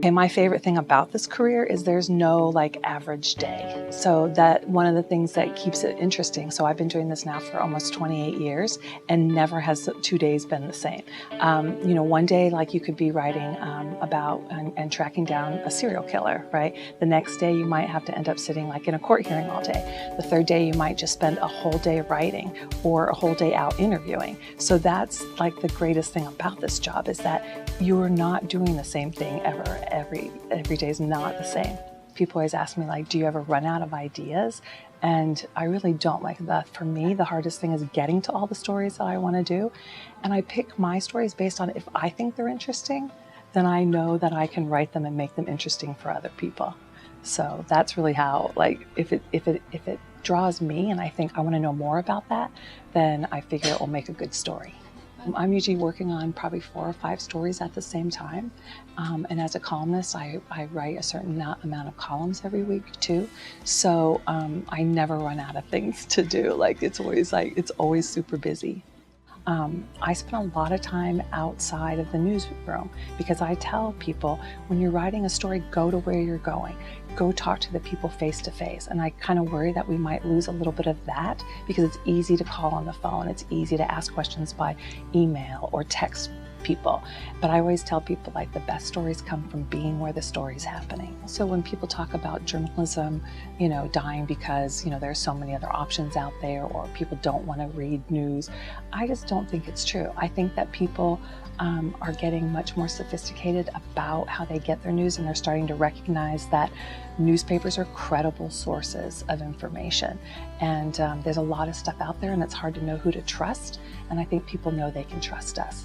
And my favorite thing about this career is there's no like average day. So that one of the things that keeps it interesting. So I've been doing this now for almost 28 years and never has 2 days been the same. You know, one day like you could be writing about and tracking down a serial killer, right? The next day you might have to end up sitting like in a court hearing all day. The third day you might just spend a whole day writing or a whole day out interviewing. So that's like the greatest thing about this job is that you're not doing the same thing ever. Every day is not the same. People always ask me like, do you ever run out of ideas? And I really don't. Like that. For me, the hardest thing is getting to all the stories that I want to do. And I pick my stories based on if I think they're interesting, then I know that I can write them and make them interesting for other people. So that's really how, like, if it draws me and I think I want to know more about that, then I figure it will make a good story. I'm usually working on probably 4 or 5 stories at the same time. And as a columnist, I write a certain amount of columns every week too. So I never run out of things to do. Like it's always super busy. I spend a lot of time outside of the newsroom because I tell people when you're writing a story, go to where you're going. Go talk to the people face to face. And I kind of worry that we might lose a little bit of that because it's easy to call on the phone. It's easy to ask questions by email or text people. But I always tell people like the best stories come from being where the story's happening. So when people talk about journalism, you know, dying because, you know, there's so many other options out there or people don't want to read news, I just don't think it's true. I think that people are getting much more sophisticated about how they get their news and they're starting to recognize that newspapers are credible sources of information. And there's a lot of stuff out there and it's hard to know who to trust. And I think people know they can trust us.